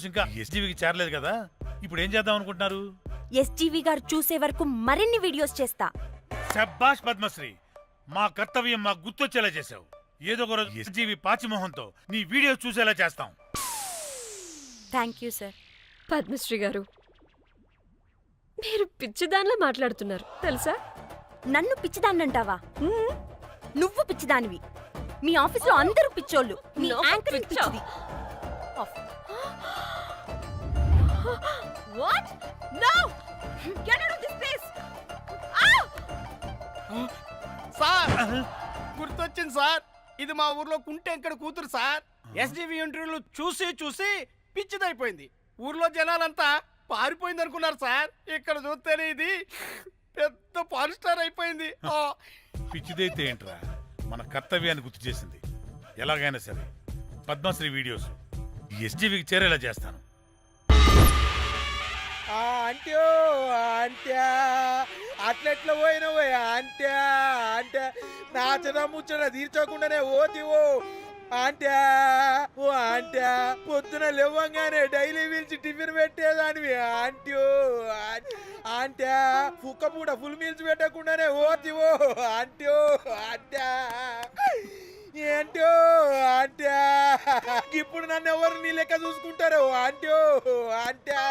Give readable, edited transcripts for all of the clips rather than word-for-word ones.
ఇంకా ఎస్జీవికి చేరలేదు కదా, ఇప్పుడు ఏం చేద్దాం అనుకుంటున్నారు? ఎస్జీవి గారు చూసే వరకు మరిన్ని వీడియోస్ చేస్తా. శబ్బాష్ పద్మశ్రీ, మా కర్తవ్యం మాకు గుర్తొచ్చేలా చేసావు. ఏదో ఒక రోజు ఎస్జీవి పాచిమోహంతో నీ వీడియో చూసేలా చేస్తాం. Thank you sir. పద్మశ్రీ గారు, మీరు పిచ్చిదానిలా మాట్లాడుతున్నారు తెలుసా? నన్ను పిచ్చిదాన్నంటావా? నువ్వు పిచ్చిదానివి. మీ ఆఫీస్లో అందరూ పిచ్చోళ్ళు. మీ యాంకరింగ్ పిచ్చిది. What? No! Get out of this place! Sir గుర్తొచ్చింది సార్, ఇది మా ఊర్లో కుంటెంకడ కూతురు సార్. ఎస్జీవి ఇంటర్వ్యూలు చూసి చూసి పిచ్చిదైపోయింది. ఊర్లో జనాలంతా పారిపోయింది అనుకున్నారు సార్. ఇక్కడ చూస్తేనే ఇది పెద్ద పవర్ స్టార్ అయిపోయింది. పిచ్చిదైతే ఏంట్రా, మన కర్తవ్యాన్ని గుర్తు చేసింది. ఎలాగైనా సరే పద్మశ్రీ వీడియోస్ ఎస్జీవికి చేరేలా చేస్తాను. అంట్యో అంట్యా అట్లెట్లా పోయినవో అంట్యా అంటే నాచన ముచ్చట తీర్చకుండానే ఓతివో అంట్యా. ఓ అంట్యా పొద్దున లేవంగానే డైలీ పిలిచి టిఫిన్ పెట్టేదానివి అంట్యో అంట్యా. కుక్క పూట ఫుల్ మీల్స్ పెట్టకుండానే ఓతివో అంట్యో అంట్యా. ఏంటో అంట్యా ఇప్పుడు నన్ను ఎవరు నీ లెక్క చూసుకుంటారు అంట్యో అంట్యా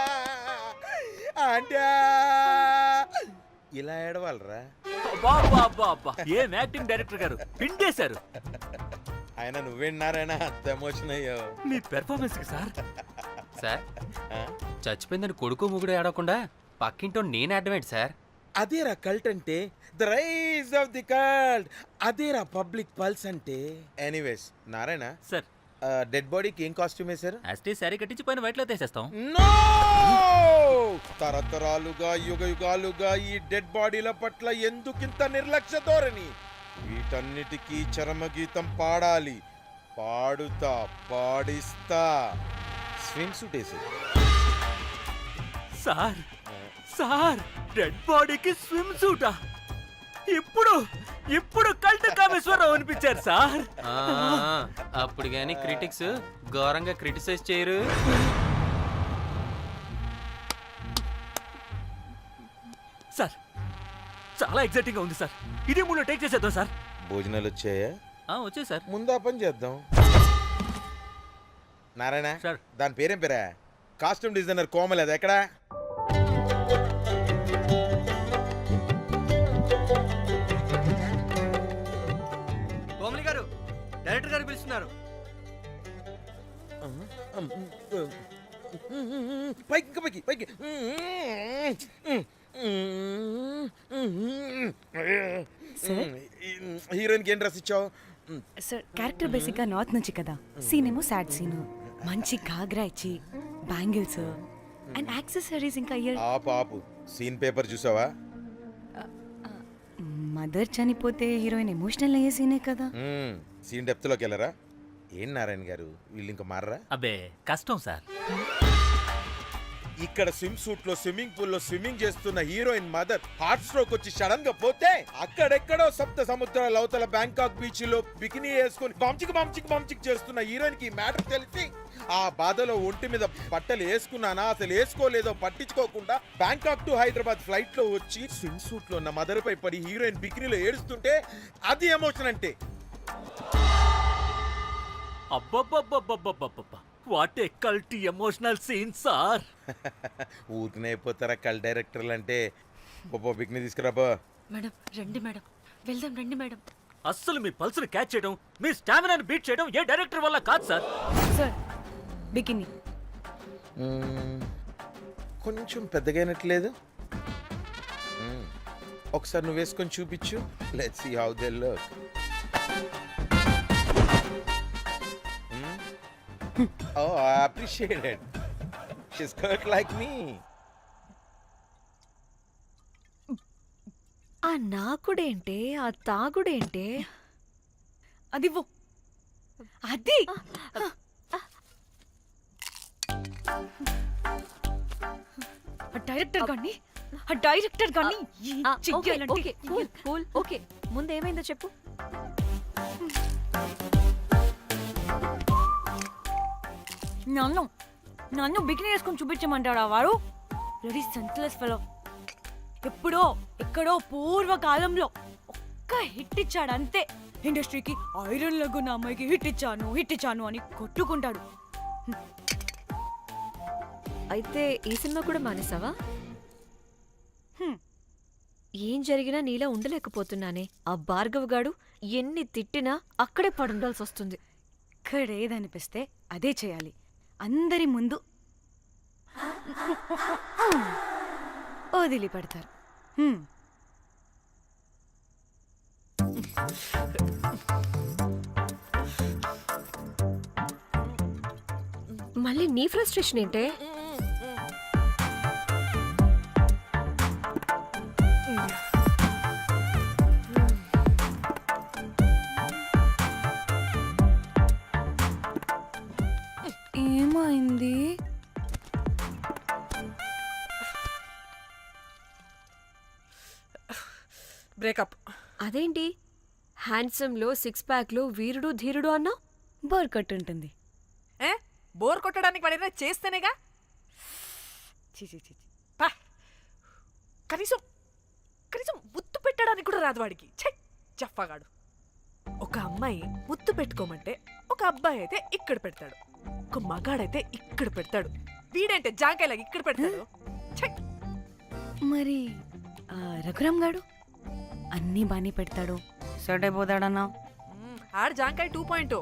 అంట్యా. ఇలా ఏడవాలరా? ఏం యాక్టింగ్ డైరెక్టర్ గారు పిండేశారు. ఆయన నువ్వేనారాయణ అంత ఎమోషన్ అయ్యో మీ పెర్ఫార్మెన్స్ కి సార్. సార్ చచ్చిపోయిందని కొడుకు ముగుడు ఆడకుండా పక్కింటో నేను అడ్డమేంటి సార్? అదేరా కల్ట్ అంటే, the rise of the cult. అదేరా పబ్లిక్ పల్స్ అంటే. ఎనీవేస్ నారాయణ సార్, డెడ్ బాడీకి ఏం కాస్ట్యూమ్ వేశారు? యాస్టీ శారీ కట్టించి పైన వైట్ లో తీసేస్తాం. నో! తరతరాలుగా యుగ యుగాలుగా ఈ డెడ్ బాడీల పట్ల ఎందుకింత నిర్లక్ష్య ధోరణి? వీటన్నిటికీ చరమగీతం పాడాలి. పాడుతా, పాడిస్తా. స్విమ్ సూట్ వేసి సార్ సార్, డెడ్ బాడీకి స్విమ్ సూటా? ఇప్పుడు ఇప్పుడు కల్ట్ కామేశ్వరరావు అనిపించారు సార్. అప్పుడు గాని క్రిటిక్స్ ఘోరంగా క్రిటిసైజ్ చేయరు. సార్ చాలా ఎక్సైటింగ్ గా ఉంది సార్. ఇదే మూడు టేక్ చేసేద్దాం సార్. భోజనాలు వచ్చాయా? వచ్చాయి సార్. ముందు ఆ పని చేద్దాం. నారాయణ సార్, దాని పేరేం పేరా? కాస్ట్యూమ్ డిజైనర్ కోమల్, అది ఎక్కడా? కోమలి గారు, డైరెక్టర్ గారు పిలుస్తున్నారు. పైకి ఇంకా పైకి పైకి. హీరోయిన్కి ఏం డ్రెస్ ఇచ్చావు? సార్ క్యారెక్టర్ బేసిక్ గా నార్త్ నుంచి కదా, సీన్ ఏమో సాడ్ సీన్. మంచి ఘాగ్రా ఇచ్చి బ్యాంగిల్స్ అండ్ యాక్సెసరీస్ ఇంకా ఇయర్. ఆపు సీన్ పేపర్ చూసావా? మదర్ చనిపోతే హీరోయిన్ ఎమోషనల్ అయ్యే సీనే కదా. సీన్ డెప్త్ లోకి వెళ్ళరా? ఏం నారాయణ గారు వీళ్ళు ఇంకా మారరా? అబ్బే కష్టం సార్. ఇక్కడ స్విమ్ సూట్ లో స్విమ్మింగ్ పూల్ లో స్విమ్మింగ్ చేస్తున్న హీరోయిన్ మదర్ హార్ట్ స్ట్రోక్ వచ్చి సడన్ గా పోతే, అక్కడెక్కడో సప్త సముద్రాల అవతల బ్యాంకాక్ బీచ్ లో బికినీ వేసుకుని బంచిక్ చేస్తున్న హీరోయిన్ కి మ్యాటర్ తెలిసి ఆ బాధలో ఒంటి మీద బట్టలు వేసుకున్నానా అసలు వేసుకోలేదో పట్టించుకోకుండా బ్యాంకాక్ టు హైదరాబాద్ ఫ్లైట్ లో వచ్చి స్విమ్ సూట్ లో ఉన్న మదర్ పై పడి హీరోయిన్ బికినీలో ఏడుస్తుంటే అది ఎమోషన్ అంటే. అబ్బబ్బబ్బబ్బబ్బబ్బబ్బ, what a cult emotional scene sir. ఊరికనే అయిపోతారా కల్ డైరెక్టర్లు అంటే? బికినీ తీసుకురాబో. మేడం రండి మేడం, వెళ్దాం రండి మేడం. అస్సలు మీ పల్స్ని క్యాచ్ చేయడం, మీ స్టామినాని బీట్ చేయడం ఏ డైరెక్టర్ వల్ల కాదు సార్. సార్ బికినీ కొంచెం పెద్దగైనట్లేదు. ఒకసారి నువ్వు వేసుకొని చూపించు. Let's see how they look. Oh, I appreciate it. She's cut like me. ఆ నాకుడేంటే, ఆ తాగుడేంటే? అది అది డైరెక్టర్ గాని ఓకే, ముందేమైందో చెప్పు. నాన్న నన్ను బికినీ వేసుకొని చూపించమంటాడా వాడు? Ready senseless fellow. ఎప్పుడో ఎక్కడో పూర్వకాలంలో ఒక్క హిట్ ఇచ్చాడు అంతే. ఇండస్ట్రీకి ఐరన్ లెగ్ అమ్మాయికి హిట్ ఇచ్చాను అని కొట్టుకుంటాడు. అయితే ఈ సినిమా కూడా మానేసావా? హ్మ్. ఏం జరిగినా నీలా ఉండలేకపోతున్నానే. ఆ భార్గవ్ గాడు ఎన్ని తిట్టినా అక్కడే పడుండాల్సి వస్తుంది. ఇక్కడ ఏదనిపిస్తే అదే చేయాలి. అందరి ముందు వదిలిపెడతారు. మళ్ళీ నీ ఫ్రస్ట్రేషన్ ఏంటే? ఏమైంది? బ్రేకప్. అదేంటి హ్యాండ్సమ్ లో సిక్స్ ప్యాక్ లో వీరుడు ధీరుడు అన్నా? బోర్ కొట్టుంటుంది. ఏ బోర్ కొట్టడానికి వాడైనా చేస్తేనేగా. పా. కనీసం కనీసం ముద్దు పెట్టడానికి కూడా రాదు వాడికి. ఛై చెప్పగాడు. ఒక అమ్మాయి ముద్దు పెట్టుకోమంటే ఒక అబ్బాయి అయితే ఇక్కడ పెడతాడు, ఒక మగాడైతే ఇక్కడ పెడతాడు. వీడంటే జాంకాయలాగా ఇక్కడ పెడతాడు. ఛై. మరి రఘురామ్ గాడు అన్నీ బానే పెడతాడు, సెట్ అయిపోతాడన్నా. ఆడు జాంకాయ 2.0.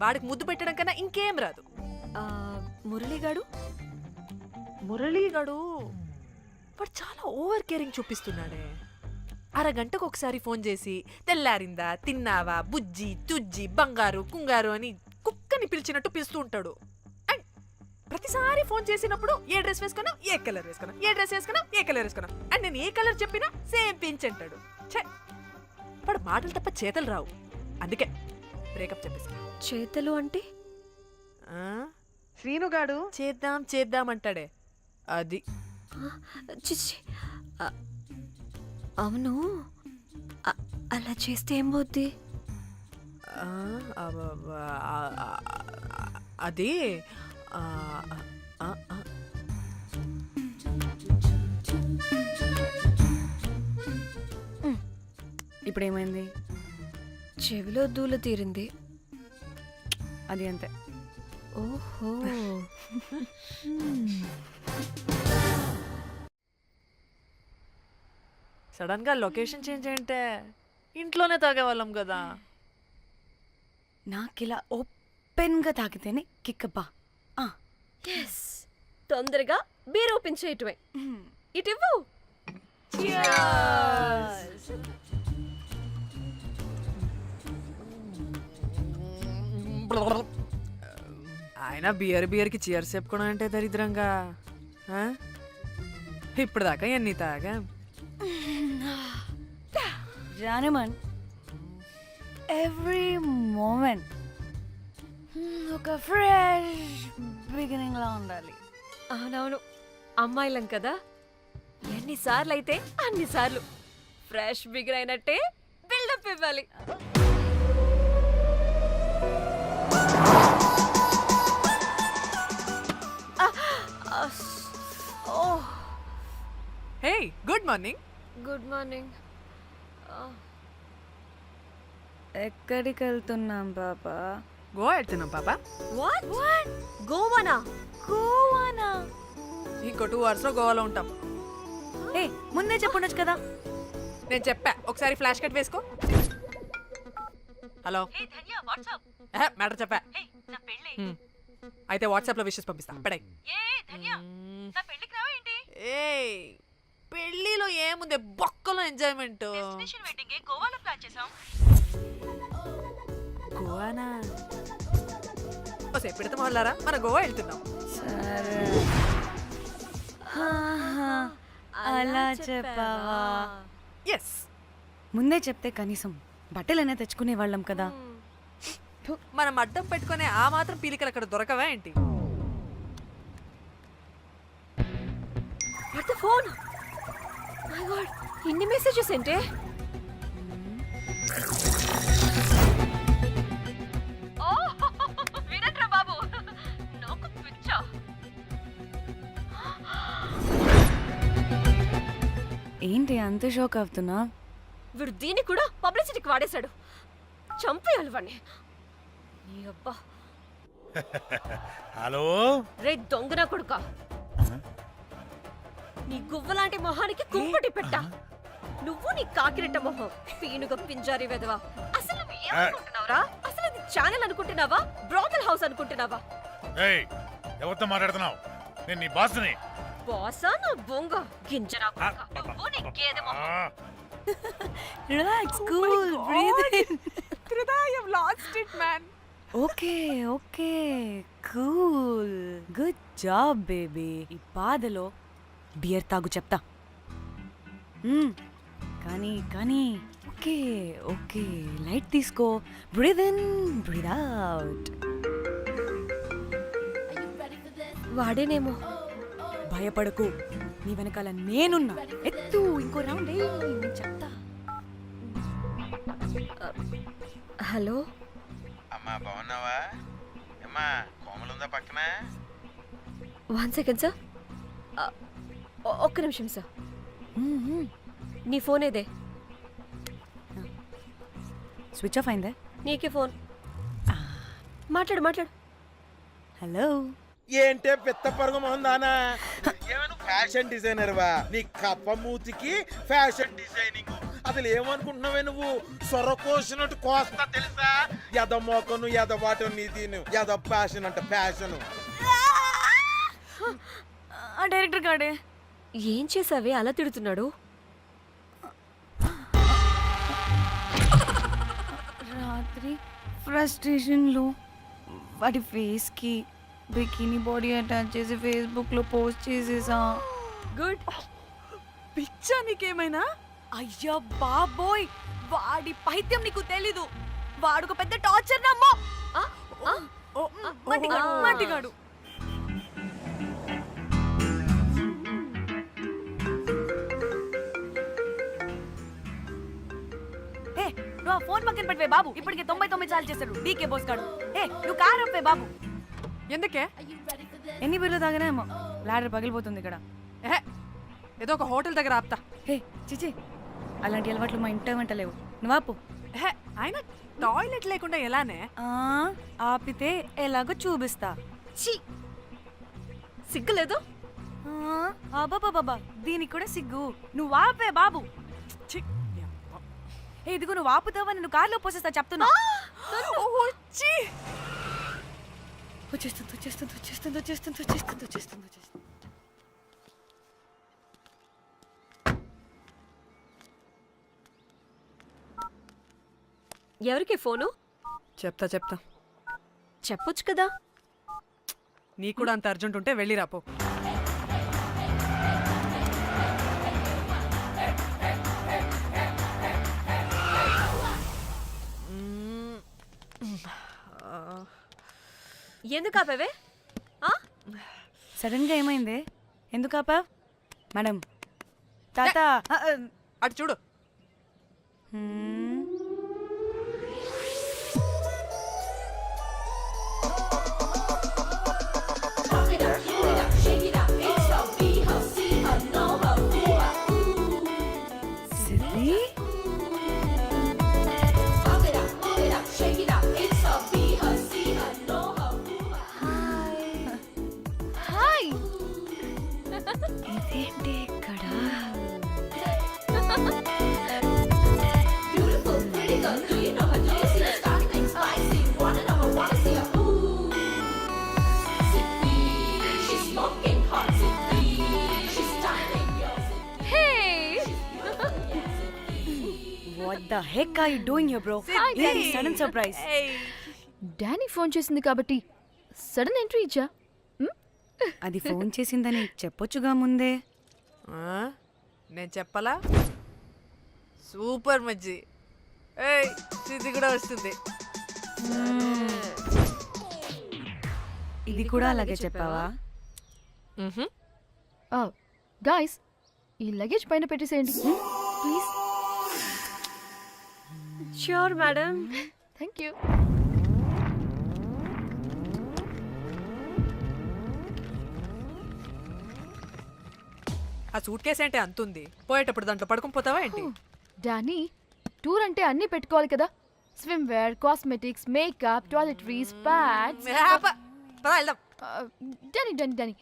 వాడికి ముద్దు పెట్టడం కన్నా ఇంకేం రాదు. మురళీగాడు? మురళీగాడు వాడు చాలా ఓవర్ కేరింగ్ చూపిస్తున్నాడే. అరగంటకు ఒకసారి ఫోన్ చేసి తెల్లారిందా, తిన్నావా, బుజ్జి, తుజ్జి, బంగారు, కుంగారు అని కుక్కని పిలిచినట్టు పిలుస్తూ ఉంటాడు. అండ్ ప్రతిసారి ఫోన్ చేసినప్పుడు ఏ డ్రెస్ వేసుకున్నా, ఏ కలర్ వేసుకున్నా, ఏ డ్రెస్ వేసుకున్నా, ఏ కలర్ వేసుకున్నా అండ్ నేను ఏ కలర్ చెప్పినా సేమ్ పించ్ అంటాడు. ఛే, వాడు మాటలు తప్ప చేతలు రావు. అందుకే బ్రేకప్ చెప్పేసి. చేతలు అంటే? శ్రీనుగాడు చేద్దాం చేద్దాం అంటాడే అది. చిచ్చి. అవును, అలా చేస్తే ఏం పోద్ది? అది ఇప్పుడు ఏమైంది? చెవిలో దూల తీరింది. అది అంతే. ఓహో. సడన్ గా లొకేషన్ చేంజ్ అంటే ఇంట్లోనే తాగేవాళ్ళం కదా. నాకిలా ఓపెన్గా తాగితేనే కిక్కబ్బా. ఎస్, తొందరగా బీర్ ఓపెన్ చేయటమే. ఇటు ఇవ్వు. ఆయన బియర్కి చీర్స్ చెప్పుకోవడం అంటే దరిద్రంగా. ఇప్పుడు దాకా ఎన్ని తాగా. జానమన్, ఎవ్రీ మూమెంట్ ఒక ఫ్రెష్ బిగినింగ్ లా ఉండాలి. అవునవును, అమ్మాయిలం కదా, ఎన్నిసార్లు అయితే అన్నిసార్లు ఫ్రెష్ బిగిన్ అయినట్టే బిల్డప్ ఇవ్వాలి. హే, గుడ్ మార్నింగ్. Good morning. ఎక్కడికి వెళ్తున్నాం పాపా? గోవా వెళ్తున్నాం పాపా. వాట్? గోవానా? గోవానా? ఇంకో 2 hours లో గోవాలో ఉంటాం. ఏ ముందే చెప్పుండొచ్చు కదా. నేను చెప్పా, ఒకసారి ఫ్లాష్ కట్ వేసుకో. హలో, మ్యాటర్ చెప్పా. అయితే వాట్సాప్ లో విషెస్ పంపిస్తా. పడాయి. ఏ పెళ్లిలో ఏముంది, బొక్కలో ఎంజాయ్మెంట్. గోవానా? ఓసే పెడతాం వాళ్ళారా, మన గోవా వెళ్తున్నాం. సరే, అలా చెప్పావా? ఎస్, ముందే చెప్తే కనీసం బట్టలైనా తెచ్చుకునే వాళ్ళం కదా. మనం అడ్డం పెట్టుకునే ఆ మాత్రం పీలికలు అక్కడ దొరకవా ఏంటి? What the phone? My God, ఇన్ని మెసేజెస్ ఏంటే? ఓ వినట్రా బాబు, నాకు ఏంటి అంత షాక్ అవుతున్నా? వీడు దీన్ని కూడా పబ్లిసిటీకి వాడేశాడు. చంపేయాలి వాడిని. నీ అబ్బా. హలో రే దొంగన కొడుక, నీ గువ్వలాంటి మొహానికి కుంపటి పెట్ట. నువ్వు నీ కాకిరెట్ట మొహం, పీనుగ పింజారి వెదవా. అసలు నువ్వు ఏమనుకుంటున్నావురా? అసలు ఇది ఛానల్ అనుకుంటున్నావా, బ్రోకల్ హౌస్ అనుకుంటున్నావా? ఏయ్ ఎవరితో మాట్లాడుతున్నావు? నేను నీ బాస్ని. బాసా నా బొంగ గింజరా కొడుక. నువ్వు నీ గేదె మొహం. Relax, cool, breathe in. Trida, you've lost it, man. Okay okay, cool, good job baby. ఈ బాధలో బియర్ తాగు చెప్తా. కానీ కానీ ఓకే ఓకే, లైట్ తీసుకో. Breathe in, breathe out. వాడేనేమో. భయపడకు, నీ వెనకాల నేనున్నా. ఎత్తు, ఇంకో రౌండ్ నేను చెప్తా. హలో అమ్మా బాగున్నావా? అమ్మా కోమలుందా పక్కన? 1 సెకండ్ సార్. ఒక్క నిమిషం సార్. నీ ఫోన్ ఏదే? స్విచ్ ఆఫ్ అయిందే. నీకే ఫోన్. మాట్లాడు మాట్లాడు. హలో. ఏంటే పెద్ద పరుగు మొహందానా? ఏమను ఫ్యాషన్ డిజైనర్ వా? నీ కప్ప మూతికి ఫ్యాషన్ డిజైనింగ్. అసలు ఏమనుకుంటున్నావే నువ్వు? సొర కోసినట్టు కోస్తా తెలుసా? ఎద మోకను ఎద వాటను నీ దీను ఎద ఫ్యాషన్ అంట ఫ్యాషన్. ఆ డైరెక్టర్ గాడే ఏం చేసావే అలా తిడుతున్నాడు? రాత్రి ఫ్రస్ట్రేషన్లో వాడి ఫేస్కి బికినీ బాడీ అటాచ్ చేసి ఫేస్బుక్లో పోస్ట్ చేసేసా. గుడ్. పిచ్చా నీకేమైనా? అయ్యా బాబోయ్, వాడి పైత్యం నీకు తెలీదు. వాడుకు పెద్ద టార్చర్ నమ్మో. మట్టిగాడు. ఏ నువ్వు ఆ ఫోన్ పక్కన పెట్టవే బాబు. ఇప్పటికే 99 సార్లు చేశాడు డీకే బోస్ గాడు. ఏ నువ్వు కారు అప్పే బాబు. ఎందుకే? ఎన్ని బిర్లు తాగినాయేమో లాడర్ పగిలిపోతుంది ఇక్కడ. ఏదో ఒక హోటల్ దగ్గర ఆపుతా. హే చిచి, అలాంటి అలవాట్లు మా ఇంట వెంట లేవు. నువ్వు ఆపు. ఆయన టాయిలెట్ లేకుండా ఎలానే? ఆపితే ఎలాగో చూపిస్తా. ఛీ, సిగ్గులేదు? బాబా దీనికి కూడా సిగ్గు. నువ్వు ఆపే బాబు. ఛీ, ఏ ఇదిగో నువ్వు ఆపుతావని నువ్వు కార్లో పోసేస్తా చెప్తున్నా. వచ్చేస్తుంది. ఎవరికి ఫోను? చెప్తా చెప్పొచ్చు కదా. నీ కూడా అంత అర్జెంట్ ఉంటే వెళ్ళి రాపో. ఎందుకు ఆపేవే? సడన్ గా ఏమైంది? ఎందుకు ఆపా? మేడం తాత అటు చూడు. ఇదేంటి ఇక్కడ? What the heck are you doing here, bro? This is sudden surprise. Danny phone చేసింది కాబట్టి సడన్ ఎంట్రీ ఇచ్చా. అది ఫోన్ చేసిందని చెప్పొచ్చుగా ముందే. నేను చెప్పలా? సూపర్ మజ్జి. ఏయ్ ఇది కూడా వస్తుంది. ఇది కూడా అలాగే చెప్పావా? గాయ్స్, ఈ లగేజ్ పైన పెట్టేసేయండి please. Sure madam. Thank you. ఆ సూట్ కేసు ఏంటి అంతుంది పోయేటప్పుడు దాంట్లో పడుకుని పోతావా ఏంటి డానీ టూర్ అంటే అన్నీ పెట్టుకోవాలి కదా swim wear cosmetics make-up toiletries pads పద వెళ్దాం డానీ డానీ డానీ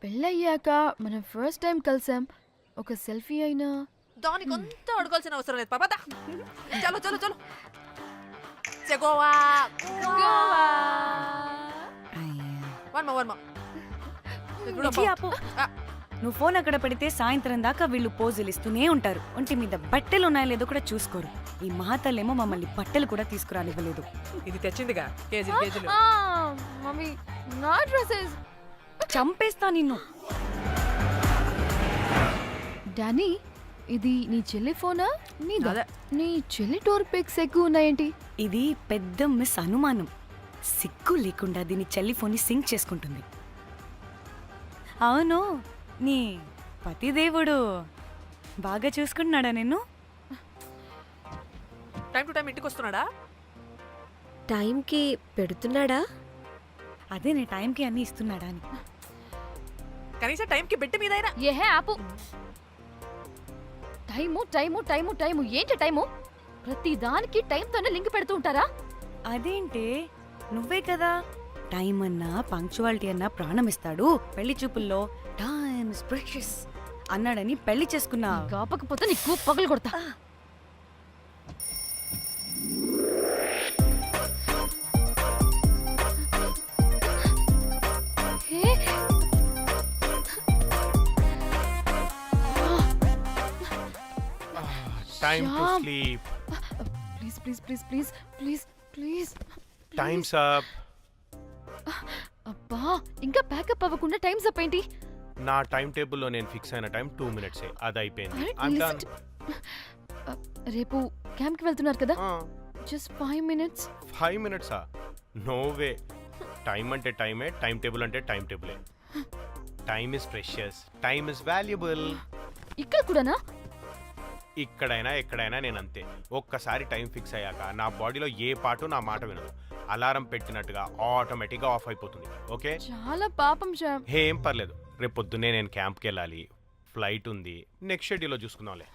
పెళ్ళయ్యాక మనం ఫస్ట్ టైం కలిసాం ఒక సెల్ఫీ అయినా దానికి అంతా అడగాల్సిన అవసరం లేదు పాపా చలో చలో చలో గోవా వర్మ మిర్చి ఆపు. నువ్వు ఫోన్ అక్కడ పెడితే సాయంత్రం దాకా వీళ్ళు పోజులు ఇస్తూనే ఉంటారు ఒంటి మీద బట్టలు ఉన్నాయో లేదో కూడా చూసుకోరు ఈ మహాతల్లేమో మమ్మల్ని బట్టలు కూడా తీసుకురానివ్వలేదు. ఇది తెచ్చిందిగా కేజీలు కేజీలు మమ్మీ నా డ్రెస్సెస్ చంపేస్తా నిన్ను. డానీ ఇది నీ చెల్లి ఫోనా నీదా అదే. నీ చెల్లి టూర్ పిక్స్ ఎక్కువ ఉన్నాయేంటి ఇది పెద్ద మిస్ అనుమానం. సిగ్గు లేకుండా దీని చెల్లి ఫోన్ని సింక్ చేసుకుంటుంది. అవును నీ పతిదేవుడు బాగా చూసుకుంటున్నాడా నిన్ను? టైం టు టైం ఇంటికి వస్తున్నాడా టైంకి పెడుతున్నాడా? అదే నీ టైంకి అన్ని ఇస్తున్నాడా అని. కనీసం టైంకి బెడ్ మీద అయినా ఏహే ఆపు టైము టైము టైము టైము ఏంటి టైము ప్రతి దానికి టైంతోనే లింక్ పెడుతూ ఉంటారా అదేంటే నువ్వే కదా టైం అన్నా పంక్చువాలిటీ అన్నా ప్రాణం ఇస్తాడు పెళ్లి చూపుల్లో టైమ్ ఇస్ ప్రెషియస్ అన్నాడని పెళ్లి చేసుకున్నా. కాపకపోతే నీకు పగలు కొడతా Time to Shyam. sleep. Please please please please please please Time's up. అబ్బా ఇంకా ప్యాకప్ అవ్వకుండా టైం అప్ ఏంటి నా టైం టేబుల్లో నేను ఫిక్స్ అయిన టైం 2 minutes అది అయిపోయింది. Alright, I'm listen done. రేపు క్యాంప్కి వెళ్తున్నారు కదా just 5 minutes 5 minutes no way. Time అంటే టైమే, టైం టేబుల్ అంటే టైం టేబులే. Time is precious, time is valuable. ఇక్కడ కూడానా ఇక్కడైనా ఎక్కడైనా నేను అంతే. ఒక్కసారి టైం ఫిక్స్ అయ్యాక నా బాడీలో ఏ పాటు నా మాట వినదు. అలారం పెట్టినట్టుగా ఆటోమేటిక్గా ఆఫ్ అయిపోతుంది. ఓకే చాలా పాపం శ్యామ్ ఏం పర్లేదు. రేపు పొద్దున్నే నేను క్యాంప్కి వెళ్ళాలి, ఫ్లైట్ ఉంది. నెక్స్ట్ షెడ్యూల్లో చూసుకుందాంలే.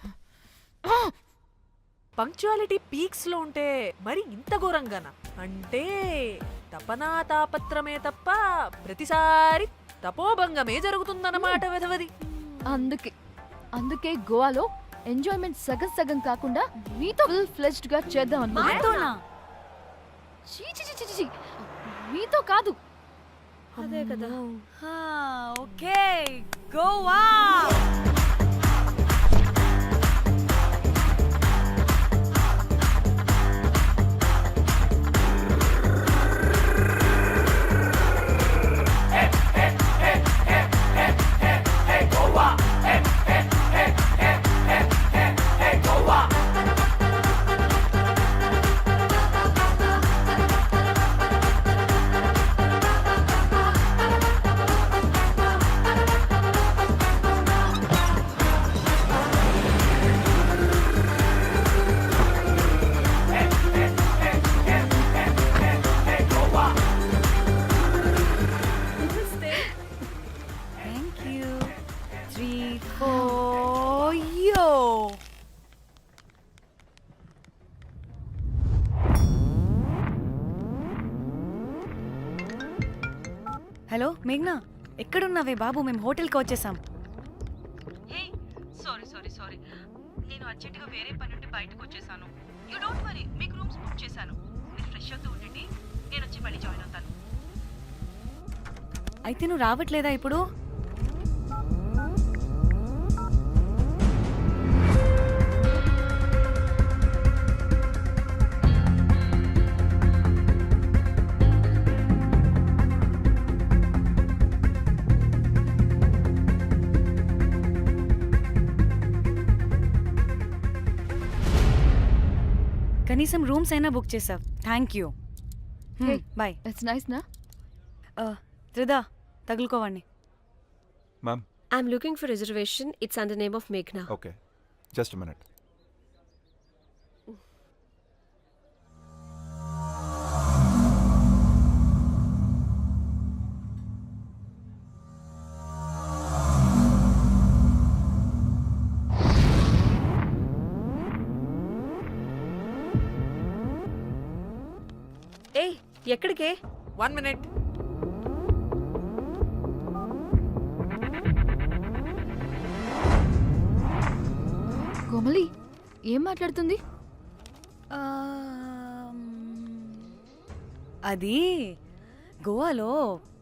పంక్చువాలిటీ పీక్స్ లో ఉంటే మరి ఇంత ఘోరంగానా? అంటే తపనా తాపత్రమే తప్ప ప్రతిసారి తపోభంగమే జరుగుతుందన్నమాట వెధవది. అందుకే అందుకే గోవాలో ఎంజాయ్మెంట్ సగం సగం కాకుండా మీతో ఫుల్ ఫ్లెజ్డ్ గా చేద్దాం అనుకున్నా మాతోనా? చీ చీ చీ, చీ చీ. మీతో కాదు అదే కదా. Okay Goa. Thank you. 3, 4, yo. Hello మేఘ్నా ఎక్కడున్నావే బాబు? మేము హోటల్కి వచ్చేసాం. సారీ నేను అర్జెంటుగా వేరే పని నుండి బయటకు వచ్చేసాను. యూ డోంట్ వరీ, మీకు రూమ్స్ బుక్ చేశాను. మీరు ఫ్రెష్ అవుతూ ఉండండి, నేను వచ్చి మళ్ళీ జాయిన్ అవుతాను. అయితే నువ్వు రావట్లేదా ఇప్పుడు? కనీసం రూమ్స్ అయినా బుక్ చేసావు. Thank you. Hey. Boy. It's nice నా త్రిదా తగులుకోవండి. Ma'am I'm looking for reservation. It's under name of మేఘ్నా. Okay just minute. ఎక్కడికే? 1 minute. కోమలి ఏం మాట్లాడుతుంది? అది గోవాలో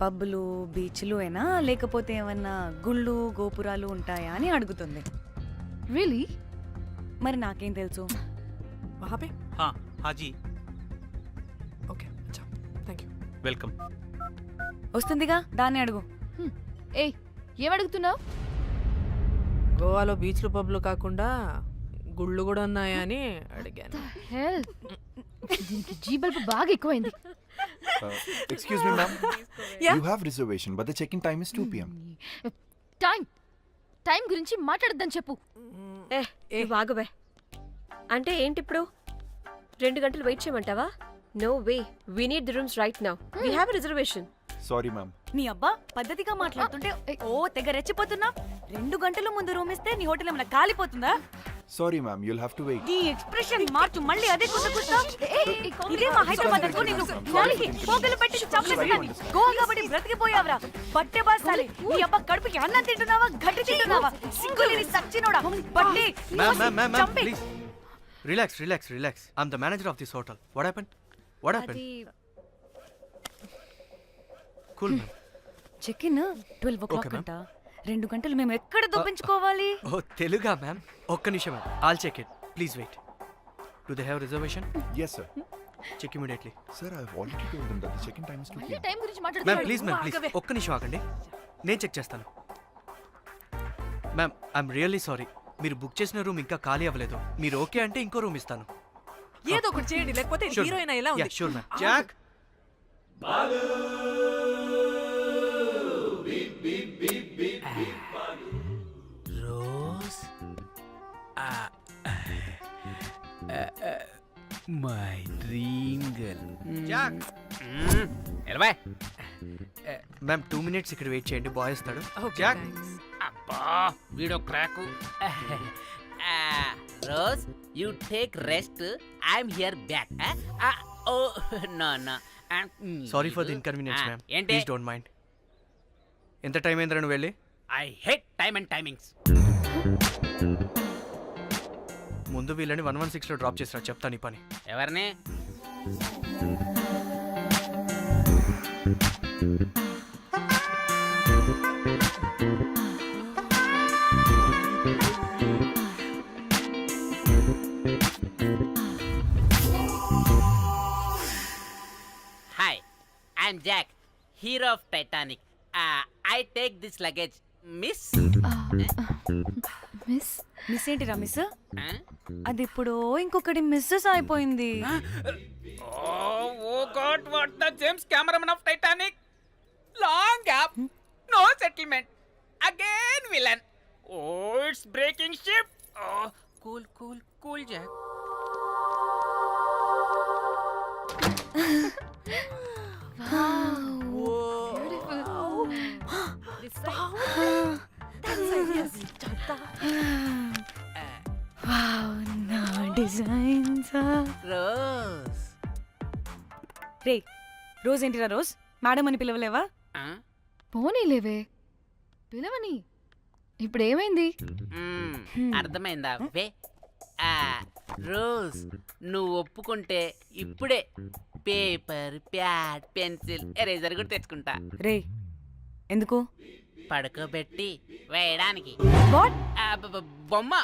పబ్బులు బీచ్లు అయినా లేకపోతే ఏమన్నా గుళ్ళు గోపురాలు ఉంటాయా అని అడుగుతుంది. రియలీ? మరి నాకేం తెలుసు? वहाँ पे? हाँ जी Okay, अच्छा. Thank you. వెల్కమ్. వస్తుందిగా, దాన్ని అడుగు. ఏయ్ ఏం అడుగుతున్నావు? గోవాలో బీచ్లు పబ్లు కాకుండా గుళ్ళు కూడా ఉన్నాయా అని అడిగాను. హెల్ దీనికి జీ బల్బ్ బాగా ఎక్కువైంది. Excuse me, ma'am. Yeah. You have reservation, but the check-in time is 2 p.m. Time గురించి మాట్లాడద్దని చెప్పు. నువ్వు ఆగువే. అంటే ఏంటి ఇప్పుడు 2 గంటలు వెయిట్ చేయమంటావా? No way, we need the rooms right now. We have a reservation. Sorry, ma'am. నీ అబ్బా పద్ధతిగా మాట్లాడుతుంటే ఓ తెగ రెచ్చిపోతున్నా. 2 గంటల ముందు రూమ్ ఇస్తే నీ హోటల్ ఏమైనా కాలిపోతుందా? Sorry, ma'am. You'll have to wait. నీ ఎక్స్ప్రెషన్ మార్చు, మళ్ళీ అదే కుసకుస్తా. ఇదే మా హైదరాబాద్ అనుకో. నేను గాలికి పోగలు పెట్టి చంపేసాను. గోవా కాబట్టి బ్రతికిపోయావరా బట్టే బాసాలి. నీ అబ్బా కడుపుకి అన్నం తింటున్నావా, గడ్డి తింటున్నావా? సింగులేని సచ్చినోడా బట్టే. Ma'am, చంపే. please. Relax. I'm the manager of this hotel. What happened? Cool, ma'am. Check in 12 o'clock Okay, ma'am. అంట. 2 గంటలు మేము ఎక్కడ దొప్పించుకోవాలి? Oh, Teluga, ma'am. ఒక్క నిమిషం, ma'am. I'll check it. Please wait. Do they have reservation? Yes, sir. Check immediately. Sir, I've already told them that the check-in time is 2 p.m. Time గురించి ma'am మాట్లాడుతున్నాడు. Please ఒక్క నిమిషం ఆగండి, నేను check చేస్తాను. Ma'am I'm really sorry, మీరు book చేసిన room ఇంకా ఖాళీ అవ్వలేదు. మీరు ఓకే అంటే ఇంకో రూమ్ ఇస్తాను. ఏదో ఒకటి చేయండి, లేకపోతే హీరోయిన్ ఎలా ఉంది? Sure ma'am. Jack Rose my dream girl. Jack ఎలవా మ్యామ్ 2 minutes ఇక్కడ వెయిట్ చేయండి, బాయ్ వస్తాడు. Okay, Jack thanks. అబ్బా వీడో crack. Rose you take rest, I'm here back. Oh no sorry for the inconvenience ma'am, ఏంటి? Please don't mind. ఎంత time అయిందిరా నువ్వు వెళ్ళి? I hate time and timings. ముందు వీళ్ళని 116లో డ్రాప్ చేసిరా, చెప్తాను ఈ పని. ఎవరిని? Hi, I'm Jack, hero of Titanic. I take this luggage miss. Miss ఏంటిరా మిస్? అది ఇప్పుడు ఇంకొకటి మిస్సెస్ అయిపోయింది. Oh God, what the James cameraman of Titanic. Long gap, no settlement, again villain. Oh it's breaking ship. Cool cool cool Jack. Rose రే Rose ఏంటిరా Rose? Madam అని పిలవలేవా? పోనీలేవే పిలవని. ఇప్పుడు ఏమైంది? అర్థమైందా? వే రోజ్, నువ్వు ఒప్పుకుంటే ఇప్పుడే పేపర్, ప్యాడ్, పెన్సిల్, ఎరేజర్ కూడా తెచ్చుకుంటా. రే ఎందుకు? పడుకోబెట్టి వేయడానికి. వాట్? బొమ్మ.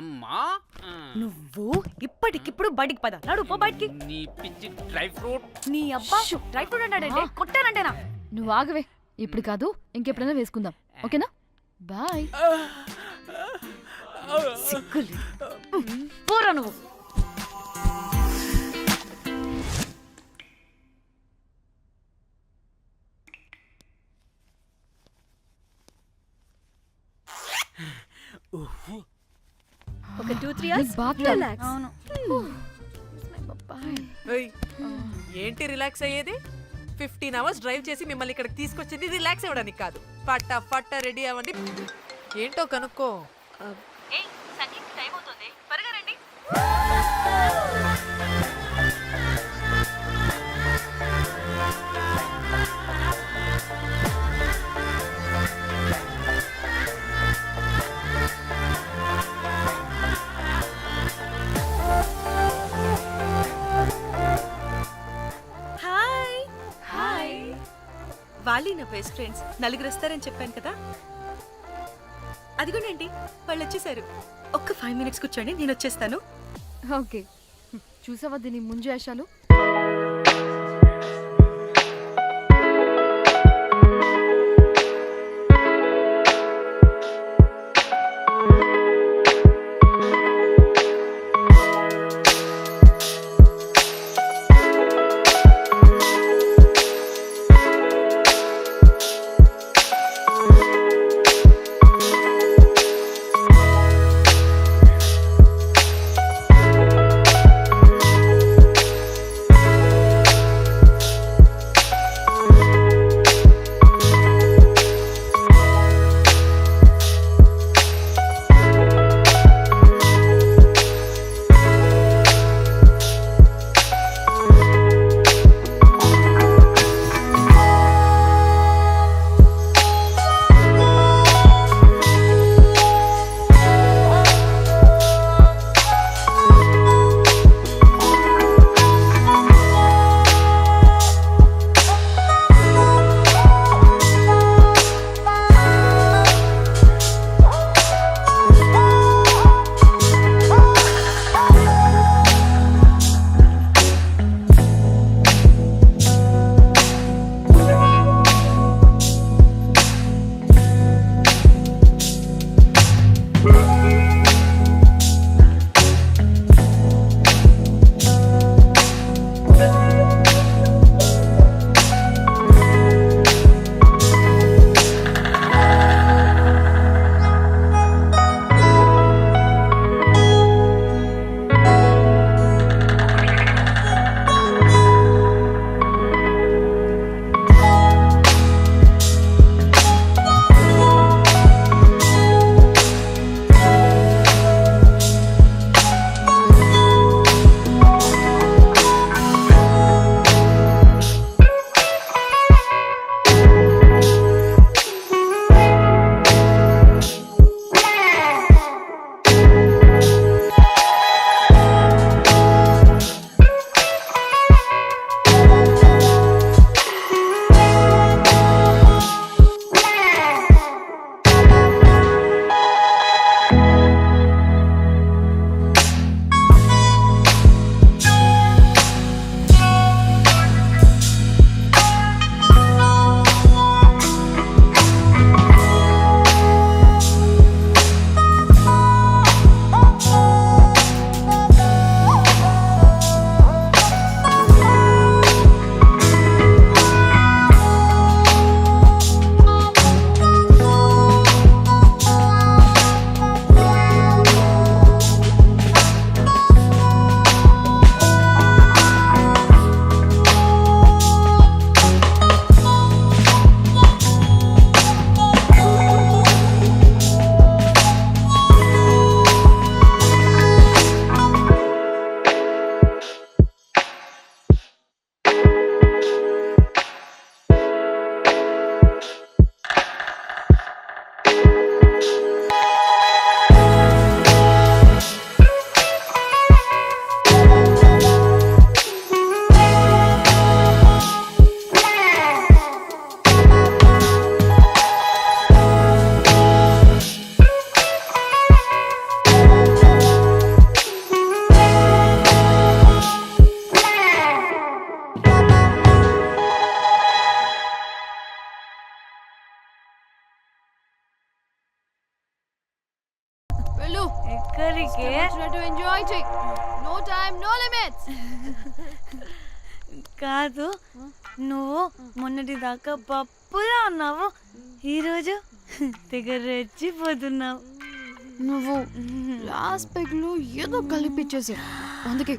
అమ్మా నువ్వు ఇప్పటికిప్పుడు బయటికి పద. నడు పో బయటికి. నీ పిచ్చి డ్రై ఫ్రూట్. నీ అబ్బా డ్రై ఫ్రూట్ అన్నాడంటే కొట్టానంటేనా? నువ్వు ఆగవే, ఇప్పుడు కాదు ఇంకెప్పుడైనా వేసుకుందాం, ఓకేనా? బాయ్. సిగ్గులు పోరా నువ్వు. ఒక 2-3 hours బాగా రిలాక్స్. అవును. ఏయ్, ఏంటి రిలాక్స్ అయ్యేది? 15 hours డ్రైవ్ చేసి మిమ్మల్ని ఇక్కడికి తీసుకొచ్చింది రిలాక్స్ అవ్వడానికి కాదు. పట్ట రెడీ అవ్వండి, ఏంటో కనుక్కో. టైం అవుతుంది, త్వరగా రండి. బెస్ట్ ఫ్రెండ్స్ నలుగురు వస్తారని చెప్పాను కదా, అదిగోనండి వాళ్ళు వచ్చేసారు. ఒక్క 5 minutes కూర్చోండి, నేను వచ్చేస్తాను. ఓకే, చూసావా దీని ముంజేషాలు? వెళ్ళు. ఎక్కడికి? ఎంజాయ్ చెయ్. No time no limits. కాదు, నువ్వు మొన్నటి దాకా పప్పులా ఉన్నావు, ఈరోజు తెగ రెచ్చిపోతున్నావు. నువ్వు లాస్ట్ పెగ్ లో ఏదో కలిపిచ్చేసి అందుకే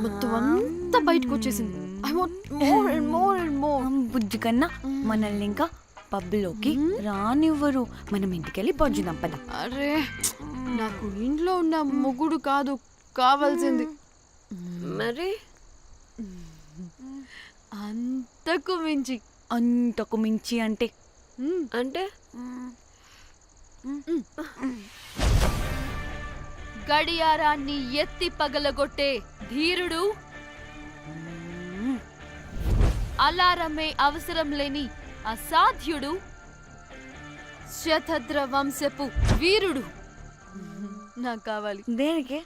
మొత్తం అంతా బయటకు వచ్చేసింది. I want more and more and more. బుజ్జి కన్నా మనల్ని ఇంకా పబ్లోకి రానివ్వరు. మనం ఇంటికెళ్ళి పొజ్జుదాం పద. అరే, నాకు ఇంట్లో ఉన్న మొగుడు కాదు కావాల్సింది. మరి అంతకు మించి. అంతకు మించి అంటే అంటే గడియారాన్ని ఎత్తి పగలగొట్టే ధీరుడు, అలారమే అవసరం లేని అసాధ్యుడు శతద్ర వంశపు వీరుడు నాకు కావాలి. దేనికి?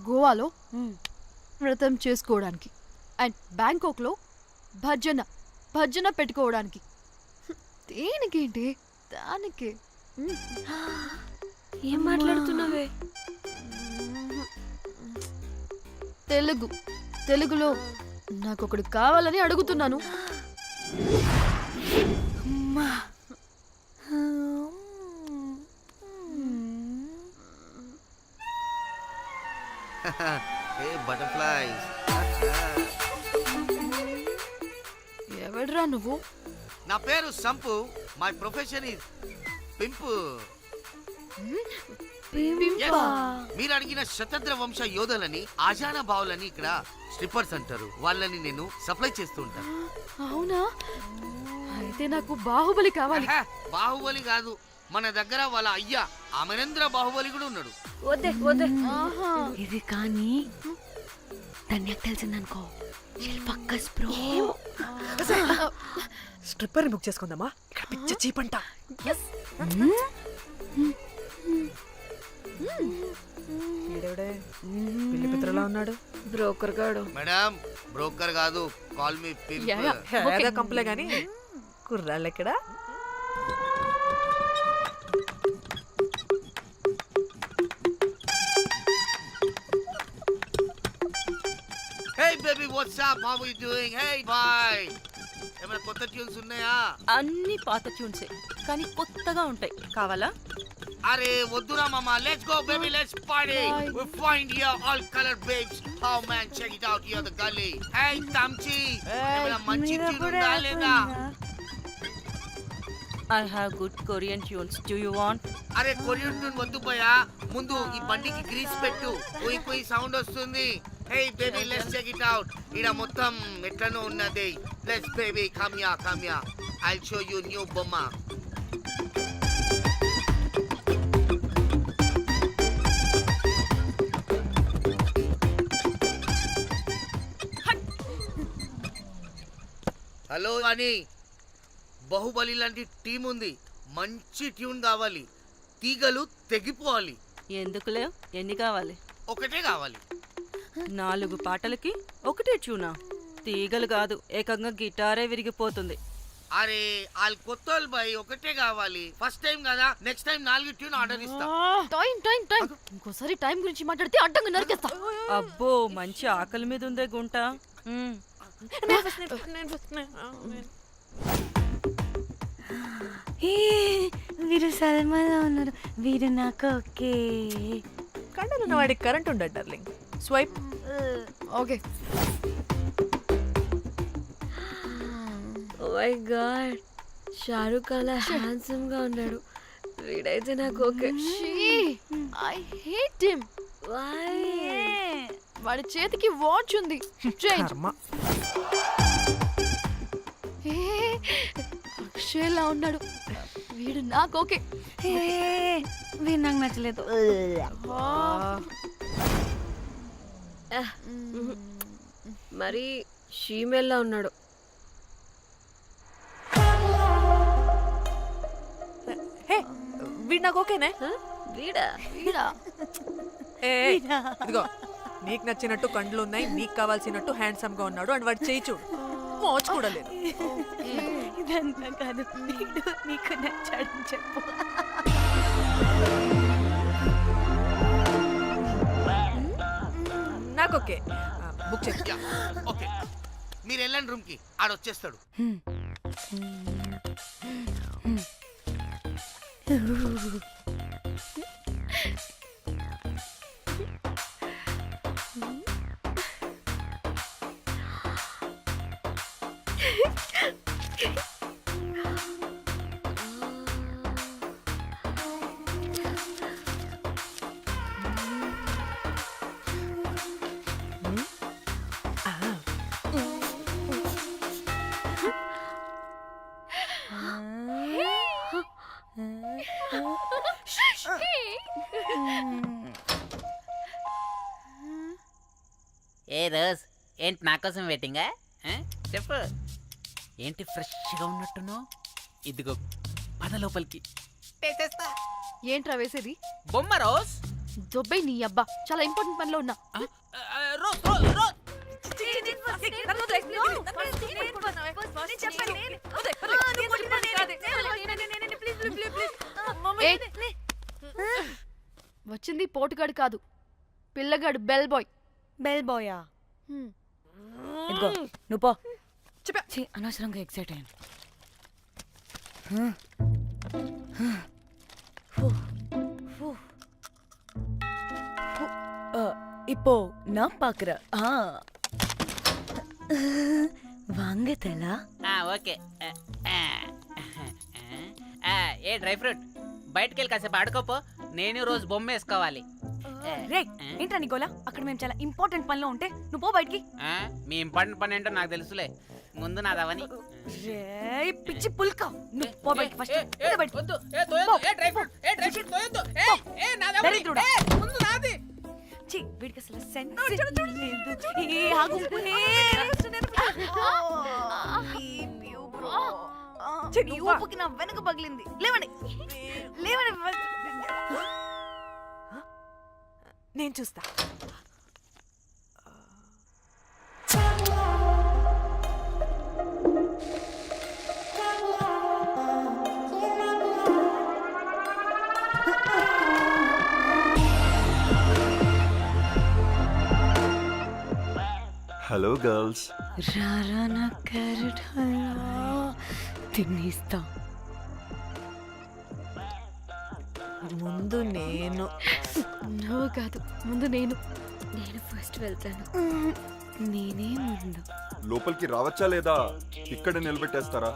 గోవాలో వ్రతం చేసుకోవడానికి అండ్ బ్యాంకాక్లో భజన పెట్టుకోవడానికి. దేనికేంటి? దానికి. ఏం మాట్లాడుతున్నావే? తెలుగులో నాకొకడు కావాలని అడుగుతున్నాను. బటర్ఫ్లైస్. ఎవడ్రా నువ్వు? నా పేరు Sampu. My profession is pimp. Yes. మీరు అడిగిన శతద్ర వంశ యోధులని ఆజానా బావులని ఇక్కడ స్ట్రిప్పర్స్ అంటారు. వాళ్ళని నేను సప్లై చేస్తూ ఉంటాను. అవునా? అయితే నాకు బాహుబలి కావాలి. బాహుబలి కాదు, మన దగ్గర వాళ్ళ అయ్యా అమరేంద్ర బాహుబలి కూడా ఉన్నాడు. వద్దే. ఇది కానీ ధన్యకు తెలిసిందనుకో, పక్కస్ బ్రో. స్ట్రిప్పర్ బుక్ చేసుకుందామా? ఇక్కడ పిచ్చ చీపంట. పిల్లి పిత్రలా ఉన్నాడు. బ్రోకర్ గాడు. మేడం బ్రోకర్ కాదు, కాల్ మీ పింప్. కంపలే గాని కుర్రాళ్ళు ఎక్కడ? Hey baby, what's up? How are you doing? Hey bye. ఏమైనా కొత్త ట్యూన్స్ ఉన్నాయా? అన్ని పాత ట్యూన్సే కానీ కొత్తగా ఉంటాయి. కావాలా? అరే వద్దురా మామా. Let's go baby, let's party. We find here all color babes. Oh man, check it out here the gully. Hey Tamchi, ఏమైనా మంచి ట్యూన్ ఉందా లేదా? I have good Korean tunes. Do you want? అరే కొరియన్ ట్యూన్ వద్దు పోయా. ముందు ఈ బండికి గ్రీస్ పెట్టు. కొయి సౌండ్ వస్తుంది. Hey baby, let's check it out. ఇడ మొత్తం ఎట్లనో ఉన్నది. Let's baby, come here. I'll show you new బొమ్మ. హలో అని బాహుబలి లాంటి టీం ఉంది. మంచి ట్యూన్ కావాలి. తీగలు తెగిపోవాలి. ఎందుకులే? ఎన్ని కావాలి? ఒకటే కావాలి. 4 పాటలకి ఒకటే ట్యూనా? తీగలు కాదు, ఏకంగా గిటారే విరిగిపోతుంది. అరే వాళ్ళు కొత్త వాళ్ళు బాయ్, ఒకటే కావాలి. ఫస్ట్ టైం కదా, నెక్స్ట్ టైం 4 ట్యూన్ ఆర్డర్ ఇస్తా. టైం ఇంకోసారి టైం గురించి మాట్లాడితే అడ్డంగా నరికేస్తా. అబ్బో, మంచి ఆకలి మీద ఉందే గుంట. వీరు సల్మాలో ఉన్నారు. వీరు నాకు ఓకే. కండలున్న వాడికి కరెంట్ ఉండడు darling. Swipe. Okay. Oh my god, Shahrukh అలా హ్యాండ్సమ్ గా ఉన్నాడు. వీడైతే నాకు ఓకే. I hate him. వాడి చేతికి వాచ్ ఉంది. అక్షయ్లా ఉన్నాడు. వీడు నాకు ఓకే. వీరు నాకు నచ్చలేదు. మరి షీమేల్లా ఉన్నాడు. వీడు నాకు ఓకేనే. వీడా? ఇదిగో, నీకు నచ్చినట్టు కండ్లు ఉన్నాయి, నీకు కావాల్సినట్టు హ్యాండ్సమ్ గా ఉన్నాడు. అండ్ వాడు చేయి చూడు, మోచు కూడా లేదు. ఇదంతా కాదు, వీడు నీకు నచ్చాడని చెప్పు. నాకు ఓకే. బుక్ చేయి. ఓకే, మీరు వెళ్ళండి రూమ్ కి, ఆడొచ్చేస్తాడు. ఏ రోజ్, ఏంటి నా కోసం వెయిటింగా? చెప్పు ఏంటి ఫ్రెష్గా ఉన్నట్టున్నావు? ఇదిగో పద లోపలికి వేసేస్తా. ఏంట్రా వేసేది? బొమ్మ రోజ్. దొబ్బై నీ అబ్బా, చాలా ఇంపార్టెంట్ పనిలో ఉన్నా. Rose rose rose. ఏయ్, వచ్చింది పోటుగాడు కాదు, పిల్లగాడు బెల్ బాయ్. బెల్ బాయా? ఇదిగో నువ్వు పో. ఛీ, అనవసరంగా ఎక్సైట్ అయ్యాను. இப்போ நான் பாக்குறேன். வாங்கதலா? ఓకే. ఏ డ్రై ఫ్రూట్, బయటికి వెళ్ళి కాసేపు ఆడుకోపో. నేను రోజు బొమ్మ వేసుకోవాలి. రే ఏంట్రా నికోలా, అక్కడ మేము చాలా ఇంపార్టెంట్ పనిలో ఉంటే నువ్వు పో బయటికి. మీ ఇంపార్టెంట్ పని ఏంటో నాకు తెలుసులే, ముందు నాదవని. రే పిచ్చి పుల్క, నువ్వు పో బయటికి ఫస్ట్. వద్దు, ఏ తోయొద్దు, ఏ డ్రై ఫ్రూట్, ఏ డ్రై ఫ్రూట్ తోయొద్దు. ఏ నాదవని, దరిద్రుడా. ముందు నాది. ఛీ, వీడికి అసలు సెన్స్ లేదు. ఏ ఆగు. నీ ఊపుకి నా వెనక పగిలింది. లేవండి లేవండి. నేను చూస్తా. Hello, girls. రారా నా క్యారెట్ హల్వా తినేస్తా. ముందు నేను. నువ్వు కాదు, ముందు నేను. నేను ఫస్ట్ వెళ్తాను. నేనే ముందు. లోపలికి రావచ్చా లేదా ఇక్కడ నిలబెట్టేస్తారా?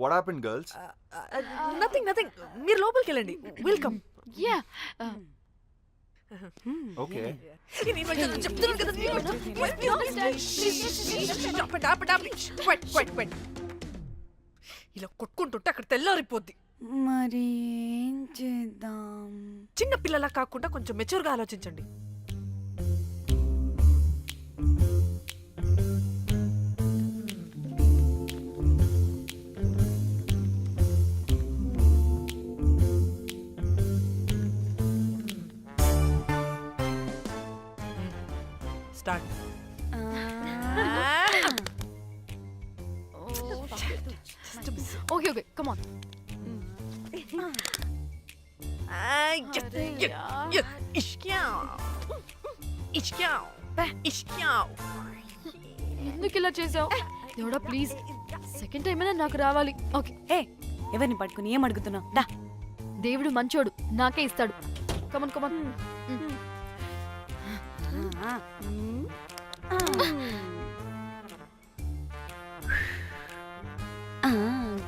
What happened, girls? Nothing nothing, మీరు లోపలికి వెళ్ళండి. వెల్కమ్. Yeah, Okay. ఇలా కొట్టుకుంటుంటే అక్కడ తెల్లారిపోద్ది. మరి ఏం చేద్దాం? చిన్న పిల్లలా కాకుండా కొంచెం మెచ్యూర్గా ఆలోచించండి. Start. Okay okay, come on. ఎందుకు ఇలా చేసావు? దేవుడా ప్లీజ్, సెకండ్ టైం అయినా నాకు రావాలి. ఓకే. ఏ ఎవరిని పట్టుకుని ఏం అడుగుతున్నావు? డా, దేవుడు మంచోడు, నాకే ఇస్తాడు. Come on come on.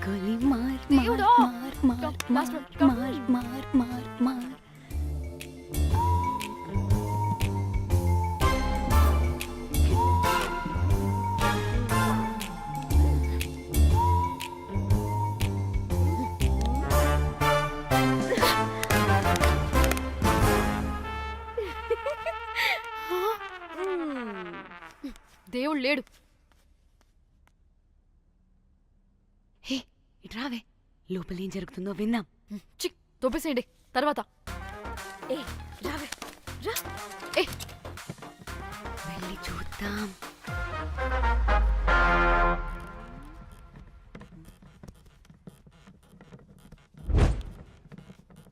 గోలీ మార్ దేవుడా. మార్ మార్ Last one, మార్ మార్ మార్ మార్. దేవుడు లేడు. హే ఇటు రావే, లోపల ఏం జరుగుతుందో విందాం. చిక్ తోపేసేయండి, తర్వాత. ఏ రావే రా. ఏ వెళ్ళి చూద్దాం.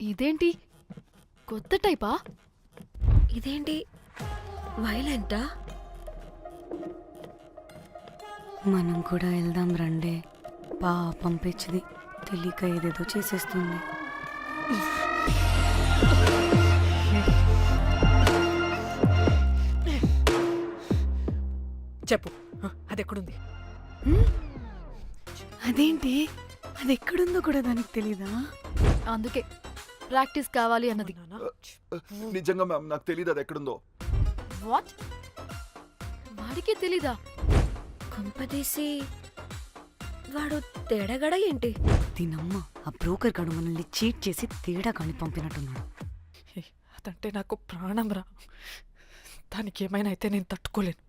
ఇదేంటి కొత్త టైపా? ఇదేంటి వైలెంటా? మనం కూడా వెళ్దాం రండే. పాపం పిచ్చిది, తెలియక ఏదేదో చేసేస్తుంది. చెప్పు అది ఎక్కడుంది? అదేంటి అది ఎక్కడుందో కూడా దానికి తెలీదా? అందుకే ప్రాక్టీస్ కావాలి అన్నది. నిజంగా మ్యామ్ నాకు తెలియదు అది ఎక్కడుందో. వాట్? వాడికి తెలీదా? కొంపదీసి వాడు తేడగడ ఏంటి? దీనమ్మ ఆ బ్రోకర్ గాడు మనల్ని చీట్ చేసి తేడా కాని పంపినట్టున్నాడు. అదంటే నాకు ప్రాణం రా. దానికి ఏమైనా అయితే నేను తట్టుకోలేను.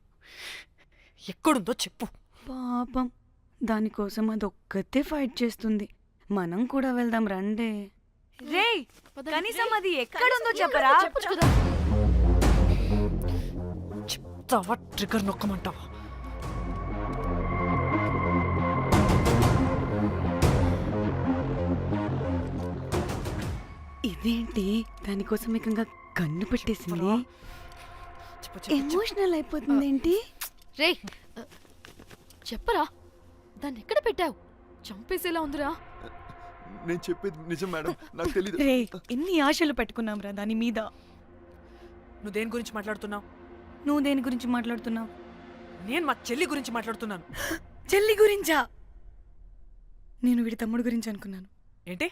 ఎక్కడుందో చెప్పు. పాపం దానికోసం అది ఒక్కతే ఫైట్ చేస్తుంది. మనం కూడా వెళ్దాం రండే. రేయ్ కనీసం అది ఎక్కడుందో చెప్పరా? చెప్పొచ్చు కదా. చెప్తావా ట్రిగర్ నొక్కమంటావా? ఇదేంటి దానికోసం ఏకంగా కన్ను పెట్టేసింది. ఎమోషనల్ అయిపోతుంది ఏంటి? రే చెప్పరా, దాన్ని ఎక్కడ పెట్టావు? చంపేసేలా ఉందిరా. నేను చెప్పేది నిజం మేడం, నాకు తెలియదు. రే ఎన్ని ఆశలు పెట్టుకున్నాం రా దాని మీద. నువ్వు దేని గురించి మాట్లాడుతున్నావు? నువ్వు దేని గురించి మాట్లాడుతున్నావు? నేను మా చెల్లి గురించి మాట్లాడుతున్నాను. చెల్లి గురించా? నేను వీడి తమ్ముడు గురించి అనుకున్నాను. ఏంటి?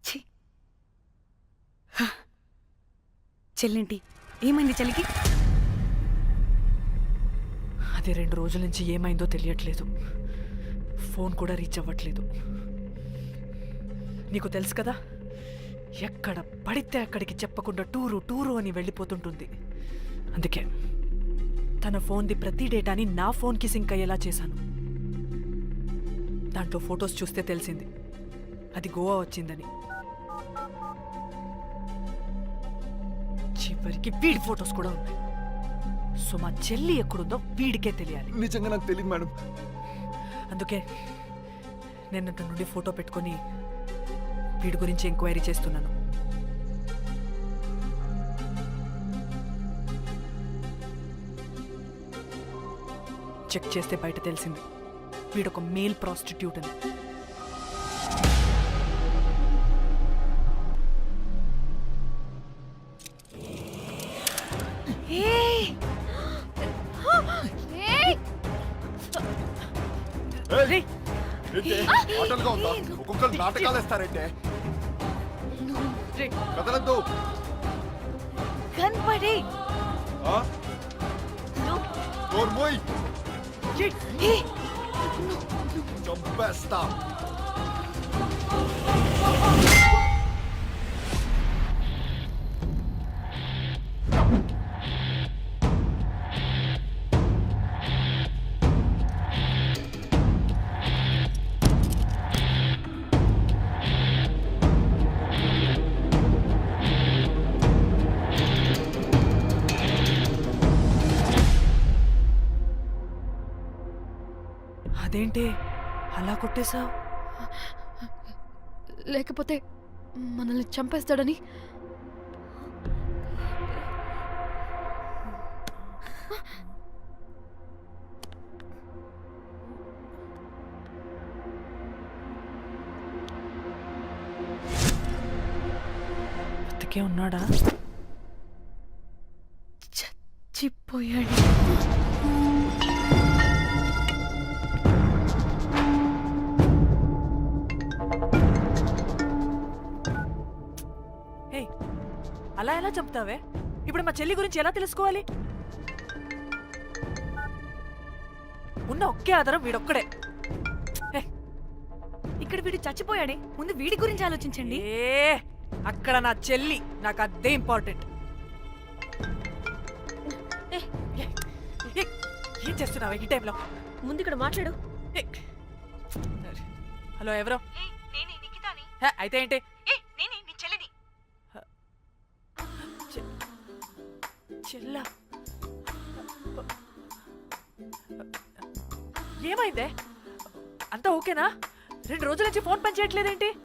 ఛీ. చెల్లింటి ఏమైంది చెల్లికి? అది 2 రోజుల నుంచి ఏమైందో తెలియట్లేదు. ఫోన్ కూడా రీచ్ అవ్వట్లేదు. నీకు తెలుసు కదా, ఎక్కడ పడితే అక్కడికి చెప్పకుండా టూరు అని వెళ్ళిపోతుంటుంది. అందుకే తన ఫోన్ది ప్రతి డేటాని నా ఫోన్కి సింక్ అయ్యేలా చేశాను. దాంట్లో ఫొటోస్ చూస్తే తెలిసింది అది గోవా వచ్చిందని. చివరికి వీడి ఫొటోస్ కూడా ఉన్నాయి. సో మా చెల్లి ఎక్కడుందో వీడికే తెలియాలి. నిజంగా నాకు తెలియదు మేడం. అందుకే నేను అతని నుండి ఫోటో పెట్టుకొని వీడి గురించి ఎంక్వైరీ చేస్తున్నాను. చెక్ చేస్తే బయట తెలిసింది వీడొక మేల్ ప్రాస్టిట్యూట్ అని. ఆటలుగా ఉందా? ఒక్కొక్కరు నాటకాలు వేస్తారంటే కదలద్దు. కనపడే చంపేస్తా. అదేంటి అలా కొట్టేశావు? లేకపోతే మనల్ని చంపేస్తాడని. బతికే ఉన్నాడా? చచ్చిపోయాడు. అలా ఎలా చెప్తావే? ఇప్పుడు మా చెల్లి గురించి ఎలా తెలుసుకోవాలి? ఉన్న ఒకే ఆధారం వీడొక్కడే. ఇక్కడ వీడు చచ్చిపోయాడే, ముందు వీడి గురించి ఆలోచించండి. అక్కడ నా చెల్లి, నాకు అదే ఇంపార్టెంట్. ఏం చేస్తున్నావే ఈ టైంలో? ముందు ఇక్కడ మాట్లాడు. హలో, ఎవరో? అయితే ఏంటి? చెల్లా, ఏమైందే? అంతా ఓకేనా? 2 రోజుల నుంచి ఫోన్ పని చేయట్లేదేంటి?